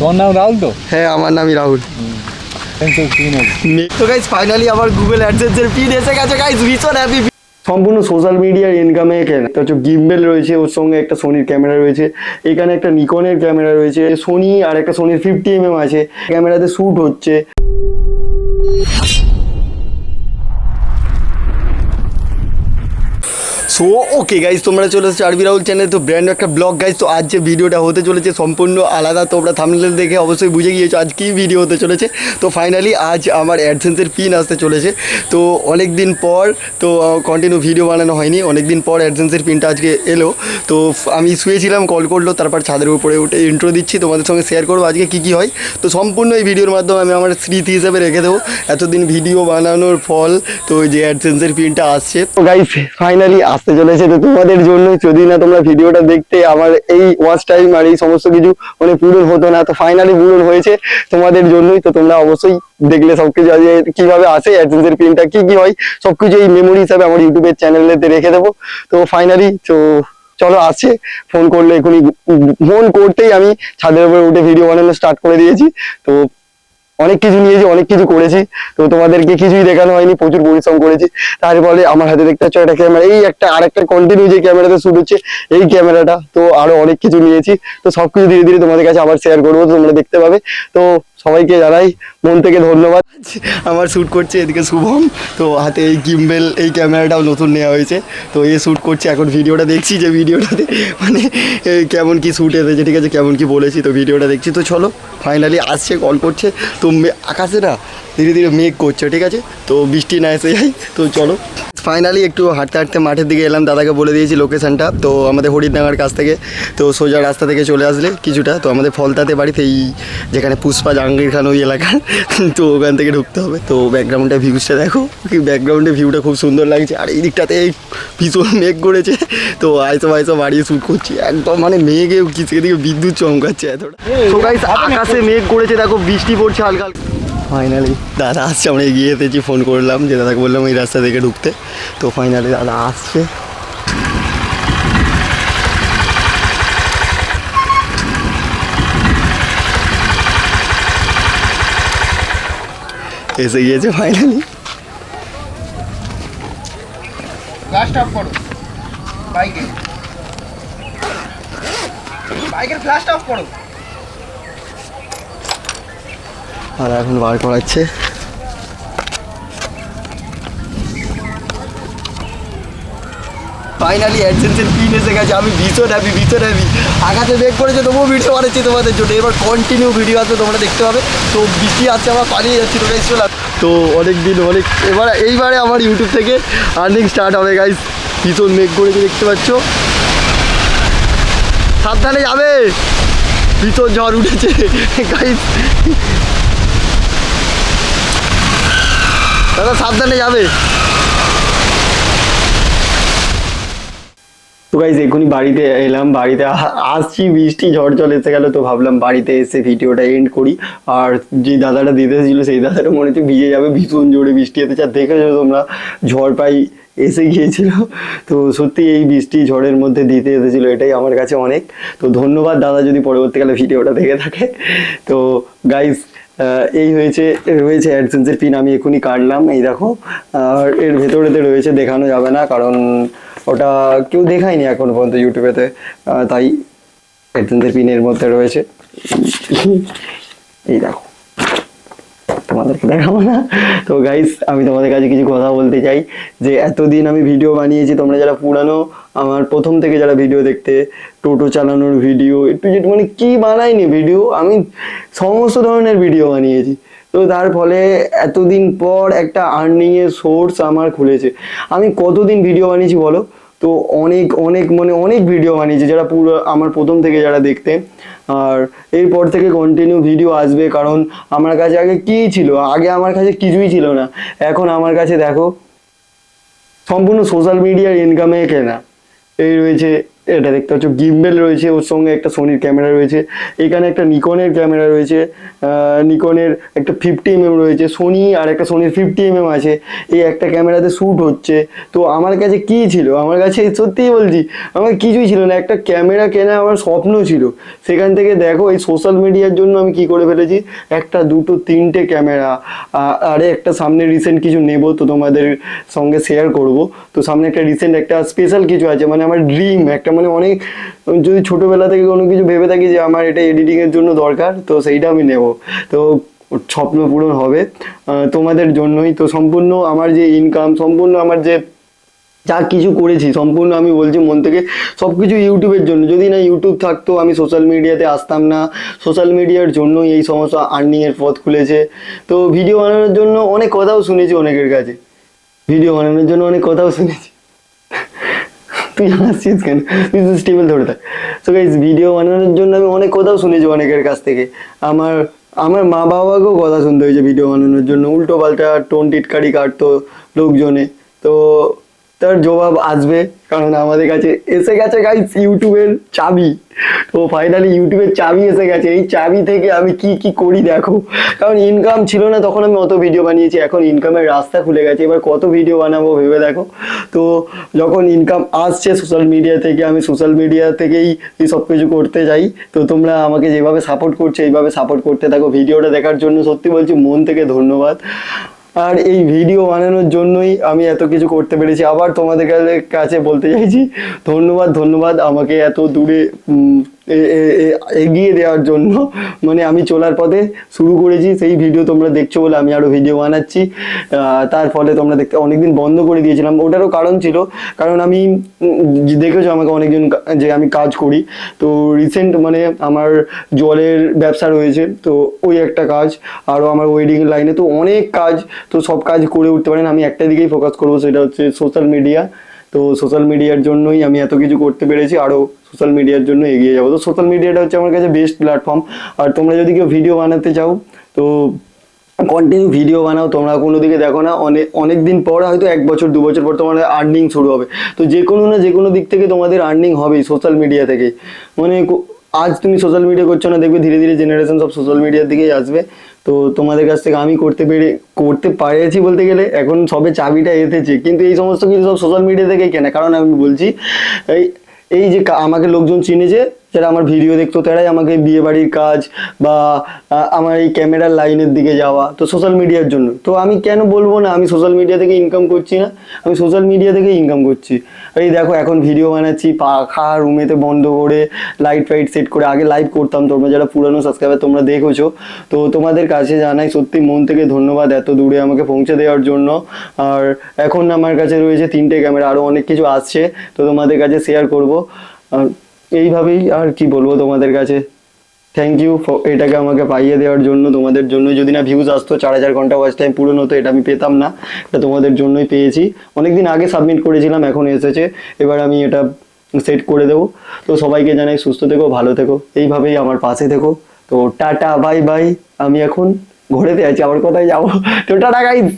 তোমার নাম রাহুল তো? হ্যাঁ আমার নামই রাহুল। তো গাইস ফাইনালি আমার গুগল অ্যাডসেন্সের পিন এসে গেছে গাইস, ভীষণ হ্যাপি। সম্পূর্ণ সোশ্যাল মিডিয়ার ইনকামে কেনা। তো হচ্ছে গিম্বেল রয়েছে, ওর সঙ্গে একটা সোনির ক্যামেরা রয়েছে, এখানে একটা নিকনের ক্যামেরা রয়েছে, সোনি আর একটা সোনির 50mm আছে, ক্যামেরাতে শ্যুট হচ্ছে। সো ওকে গাইজ, তোমরা চলে এসেছো আরবি রাহুল চ্যানেল। তো ব্র্যান্ড একটা ব্লগ গাইজ। তো আজ যে ভিডিওটা হতে চলেছে সম্পূর্ণ আলাদা, তোমরা থাম্বনেল দেখে অবশ্যই বুঝে গিয়েছো আজ কী ভিডিও হতে চলেছে। তো ফাইনালি আজ আমার অ্যাডসেন্সের পিন আসতে চলেছে। তো অনেক দিন পর, তো কন্টিনিউ ভিডিও বানানো হয়নি, অনেক দিন পর অ্যাডসেন্সের পিনটা আজকে এলো। তো আমি শুয়েছিলাম, কল করলো, তারপর ছাদের উপরে উঠে ইন্ট্রো দিচ্ছি, তোমাদের সঙ্গে শেয়ার করবো আজকে কী কী হয়। তো সম্পূর্ণ এই ভিডিওর মাধ্যমে আমি আমার স্মৃতি হিসেবে রেখে দেবো এতদিন ভিডিও বানানোর ফল। তো ওই যে অ্যাডসেন্সের পিনটা আসছে, তো গাইজ ফাইনালি আসতে চলেছে। তো তোমাদের জন্য, যদি না তোমরা ভিডিওটা দেখতে, আমার এই ওয়াচ টাইম আর এই সমস্ত কিছু মানে পূরণ হতো না। তো ফাইনালি পূরণ হয়েছে তোমাদের জন্যই। তো তোমরা অবশ্যই দেখলে সবকিছু কিভাবে আসে অ্যাডসেন্সের পিনটা, কি কি হয় সবকিছু এই মেমোরি হিসাবে আমার ইউটিউবের চ্যানেলেতে রেখে দেবো। তো ফাইনালি তো চলো আসছে, ফোন করলে এখনই, ফোন করতেই আমি ছাদের উপরে উঠে ভিডিও বানানো স্টার্ট করে দিয়েছি। তো অনেক কিছু নিয়েছি, অনেক কিছু করেছি। তো তোমাদেরকে কিছুই দেখানো হয়নি, প্রচুর পরিশ্রম করেছি। তার ফলে আমার হাতে দেখতে পাচ্ছ একটা ক্যামেরা, এই একটা আরেকটা কন্টিনিউ যে ক্যামেরাতে শুট হচ্ছে এই ক্যামেরাটা। তো আরো অনেক কিছু নিয়েছি। তো সবকিছু ধীরে ধীরে তোমাদের কাছে আবার শেয়ার করবো, তোমরা দেখতে পাবে। তো সবাইকে জানাই মন থেকে ধন্যবাদ। আমার শ্যুট করছে এদিকে শুভম, তো হাতে এই গিম্বেল, এই ক্যামেরাটাও নতুন নেওয়া হয়েছে। তো এ শ্যুট করছে, এখন ভিডিওটা দেখছি যে ভিডিওটাতে মানে কেমন কি শ্যুট এসেছে, ঠিক আছে, কেমন কি বলেছি। তো ভিডিওটা দেখছি। তো চলো ফাইনালি আসছে, কল করছে। তো আকাশে না ধীরে ধীরে মেঘ করছে, ঠিক আছে, তো বৃষ্টি না এসে যাই। তো চলো ফাইনালি একটু হাঁটতে হাঁটতে মাঠের দিকে এলাম, দাদাকে বলে দিয়েছি লোকেশানটা। তো আমাদের হরিডাঙ্গার কাছ থেকে, তো সোজা রাস্তা থেকে চলে আসলে কিছুটা, তো আমাদের ফলতাতে বাড়িতে, এই যেখানে পুষ্পা জাহাঙ্গীর খান ওই এলাকার, তো ওখান থেকে ঢুকতে হবে। তো ব্যাকগ্রাউন্ডে ভিউজটা দেখো, কি ব্যাকগ্রাউন্ডে ভিউটা খুব সুন্দর লাগছে। আর এই দিকটাতে ভীষণ মেঘ করেছে। তো আইসো বাড়িয়ে শ্যুট করছি একদম, মানে মেঘে কিছু দিকে বিদ্যুৎ চমকাচ্ছে এতটা। তো গাইস আকাশে মেঘ করেছে, দেখো বৃষ্টি পড়ছে হালকা হালকা। ফাইনালি দাদা আসছে, আমরা এগিয়ে এসেছি, ফোন করলাম যে দাদাকে বললাম এই রাস্তা থেকে ঢুকতে। তো ফাইনালি দাদা আসছে। এসে গিয়েছে ফাইনালি। ফ্ল্যাশ অফ করো বাইকের ফ্ল্যাশ অফ করো। আর এখন বার করাচ্ছে। ফাইনালি অ্যাডসেন্সের পিন এসে গেছে, আমি ভীষণ হ্যাপি। আকাশে মেঘ করেছে তবুও ভিডিও বানাচ্ছি তোমাদের জন্য। এবার কন্টিনিউ ভিডিও আসবে, তোমরা দেখতে পাবে। তো বৃষ্টি আসছে, আমরা পালিয়ে যাচ্ছি। তো গাইস চলে, তো এইবারে আমার ইউটিউব থেকে আর্নিং স্টার্ট হবে গাইস। ভীষণ মেঘ করেছে দেখতে পাচ্ছ, সাবধানে যাবে, ভীষণ ঝড় উঠেছে গাইস। দাদা সাবধানে যাবে। তো গাইজ এখনই বাড়িতে এলাম, বাড়িতে আসছি, বৃষ্টি ঝড় জল এসে গেল। তো ভাবলাম বাড়িতে এসে ভিডিওটা এন্ড করি। আর যে দাদাটা দিতে এসেছিল সেই দাদাটা মনে হচ্ছে ভিজে যাবে, ভীষণ জোরে বৃষ্টি এসেছে। আর দেখেছো তোমরা ঝড় প্রায় এসে গিয়েছিল। তো সত্যি এই বৃষ্টি ঝড়ের মধ্যে দিতে এসেছিলো, এটাই আমার কাছে অনেক। তো ধন্যবাদ দাদা যদি পরবর্তীকালে ভিডিওটা দেখে থাকে। তো গাইজ এই রয়েছে অ্যাডসেন্সের পিন, আমি এখনই কাটলাম, এই দেখো। আর এর ভেতরেতে রয়েছে, দেখানো যাবে না কারণ ওটা কেউ দেখায়নি এখন পর্যন্ত ইউটিউবেতে, তাই অ্যাডসেন্সের পিনের মধ্যে রয়েছে। এই দেখো, তোমাদেরকে দেখাবো না। তো গাইস আমি তোমাদের কাছে কিছু কথা বলতে চাই, যে এতদিন আমি ভিডিও বানিয়েছি, তোমরা যারা পুরানো আমার প্রথম থেকে যারা ভিডিও দেখতে, টোটো চালানোর ভিডিও, একটু যেটু মানে কি বানাইনি ভিডিও, আমি সমস্ত ধরনের ভিডিও বানিয়েছি। তো তার ফলে এতদিন পর একটা আর্নিংয়ের সোর্স আমার খুলেছে। আমি কতদিন ভিডিও বানিয়েছি বলো তো? অনেক ভিডিও বানিয়েছি, যারা পুরো আমার প্রথম থেকে যারা দেখতে। আর এরপর থেকে কন্টিনিউ ভিডিও আসবে, কারণ আমার কাছে আগে কী ছিল, আগে আমার কাছে কিছুই ছিল না। এখন আমার কাছে দেখো সম্পূর্ণ সোশ্যাল মিডিয়ার ইনকামে কেনা। এই রয়েছে এটা দেখতে পাচ্ছ গিম্বেল রয়েছে, ওর সঙ্গে একটা সোনির ক্যামেরা রয়েছে, এখানে একটা নিকনের ক্যামেরা রয়েছে, নিকনের একটা 50mm রয়েছে, সোনি আর একটা সোনির 50mm আছে। এই একটা ক্যামেরাতে শ্যুট হচ্ছে। তো আমার কাছে কি ছিল, আমার কাছে সত্যিই বলছি আমার কিছুই ছিল না, একটা ক্যামেরা কেনা আমার স্বপ্ন ছিল। সেখান থেকে দেখো এই সোশ্যাল মিডিয়ার জন্য আমি কি করে ফেলেছি, একটা দুটো তিনটে ক্যামেরা, আরে একটা সামনে রিসেন্ট কিছু নেব, তো তোমাদের সঙ্গে শেয়ার করব। তো সামনে একটা রিসেন্ট একটা স্পেশাল কিছু আছে, মানে আমার ড্রিম একটা, মানে অনেক যদি ছোটোবেলা থেকে কোনো কিছু ভেবে থাকি যে আমার এটা এডিটিংয়ের জন্য দরকার, তো সেইটা আমি নেব। তো স্বপ্ন পূরণ হবে তোমাদের জন্যই। তো সম্পূর্ণ আমার যে ইনকাম, সম্পূর্ণ আমার যে যা কিছু করেছি, সম্পূর্ণ আমি বলছি মন থেকে, সব কিছু ইউটিউবের জন্য। যদি না ইউটিউব থাকতো আমি সোশ্যাল মিডিয়াতে আসতাম না। সোশ্যাল মিডিয়ার জন্যই এই সমস্ত আর্নিংয়ের পথ খুলেছে। তো ভিডিও বানানোর জন্য অনেক কথাও শুনেছি অনেকের কাছে, ভিডিও বানানোর জন্য অনেক কথাও শুনেছি। তুই হাসছিস কেন, তুই তো স্টেবল ধরে থাক। সো গাইস, ভিডিও বানানোর জন্য আমি অনেক কথাও শুনেছি অনেকের কাছ থেকে। আমার আমার মা বাবাকেও কথা শুনতে হয়েছে ভিডিও বানানোর জন্য, উল্টো পাল্টা টোন টিটকারি কাটতো লোকজনে। তো তার জবাব আসবে, কারণ আমাদের কাছে এসে গেছে গাইস ইউটিউবের চাবি। তো ফাইনালি ইউটিউবের চাবি এসে গেছে। এই চাবি থেকে আমি কি কি করি দেখো, কারণ ইনকাম ছিল না তখন আমি অত ভিডিও বানিয়েছি, এখন ইনকামের রাস্তা খুলে গেছে, এবার কত ভিডিও বানাবো ভেবে দেখো। তো যখন ইনকাম আসছে সোশ্যাল মিডিয়া থেকে, আমি সোশ্যাল মিডিয়া থেকেই এই সব কিছু করতে যাই। তো তোমরা আমাকে যেভাবে সাপোর্ট করছো এইভাবে সাপোর্ট করতে থাকো। ভিডিওটা দেখার জন্য সত্যি বলছি মন থেকে ধন্যবাদ। আর এই ভিডিও বানানোর জন্যই আমি এত কিছু করতে পেরেছি। আবার তোমাদের কাছে বলতে চাইছি ধন্যবাদ, ধন্যবাদ আমাকে এত দূরে এগিয়ে দেওয়ার জন্য। মানে আমি চলার পথে শুরু করেছি, সেই ভিডিও তোমরা দেখছো বলে আমি আরও ভিডিও বানাচ্ছি। তার ফলে তোমরা দেখতে, অনেকদিন বন্ধ করে দিয়েছিলাম, ওটারও কারণ ছিল, কারণ আমি দেখেছো আমাকে অনেকজন যে আমি কাজ করি। তো রিসেন্ট মানে আমার জলের ব্যবসা রয়েছে, তো ওই একটা কাজ, আরও আমার ওয়েডিং লাইনে, তো অনেক কাজ। তো সব কাজ করে উঠতে পারেন, আমি একটা দিকেই ফোকাস করবো, সেটা হচ্ছে সোশ্যাল মিডিয়া। তো সোশ্যাল মিডিয়ার জন্যই আমি এত কিছু করতে পেরেছি, আরও সোশ্যাল মিডিয়ার জন্য এগিয়ে যাবো। তো সোশ্যাল মিডিয়াটা হচ্ছে আমার কাছে বেস্ট প্ল্যাটফর্ম। আর তোমরা যদি কেউ ভিডিও বানাতে চাও তো কন্টিনিউ ভিডিও বানাও, তোমরা কোনো দিকে দেখো না, অনেক অনেক দিন পর, হয়তো 1 বছর 2 বছর পর তোমাদের আর্নিং শুরু হবে। তো যে কোনো না যে কোনো দিক থেকে তোমাদের আর্নিং হবেই সোশ্যাল মিডিয়া থেকে। মানে আজ তুমি সোশ্যাল মিডিয়া করছো না, দেখবে ধীরে ধীরে জেনারেশন সব সোশ্যাল মিডিয়ার দিকেই আসবে। তো তোমাদের কাছ থেকে আমি করতে পারেছি বলতে গেলে, এখন সবে চাবিটা এসেছে, কিন্তু এই সমস্ত কিছু সব সোশ্যাল মিডিয়া থেকেই কেনা। কারণ আমি বলছি এই এই যে আমাকে লোকজন চিনেছে, যারা আমার ভিডিও দেখতো, তারাই আমাকে বিয়ে বাড়ির কাজ বা আমার এই ক্যামেরার লাইনের দিকে যাওয়া, তো সোশ্যাল মিডিয়ার জন্য। তো আমি কেন বলবো না আমি সোশ্যাল মিডিয়া থেকে ইনকাম করছি না, আমি সোশ্যাল মিডিয়া থেকে ইনকাম করছি। এই দেখো এখন ভিডিও বানাচ্ছি পাখা রুমেতে বন্ধ করে, লাইট ফাইট সেট করে। আগে লাইভ করতাম, তোমরা যারা পুরানো সাবস্ক্রাইবার তোমরা দেখেছো। তো তোমাদের কাছে জানাই সত্যি মন থেকে ধন্যবাদ এত দূরে আমাকে পৌঁছে দেওয়ার জন্য। আর এখন আমার কাছে রয়েছে 3টে ক্যামেরা, আরও অনেক কিছু আসছে, তো তোমাদের কাছে শেয়ার করবো। আর এইভাবেই, আর কি বলবো তোমাদের কাছে, থ্যাংক ইউ এটাকে আমাকে পাইয়ে দেওয়ার জন্য। তোমাদের জন্য যদি না ভিউজ আসতো, 4000 ঘন্টা ওয়াচ টাইম পূরণ হতো, এটা আমি পেতাম না, এটা তোমাদের জন্যই পেয়েছি। অনেকদিন আগে সাবমিট করেছিলাম, এখন এসেছে, এবার আমি এটা সেট করে দেবো। তো সবাইকে জানাই সুস্থ থেকো, ভালো থেকো, এইভাবেই আমার পাশে থেকো। তো টাটা বাই বাই, আমি এখন ঘরেতে আছি, আবার কোথায় যাবো। তো টাটা গাইস।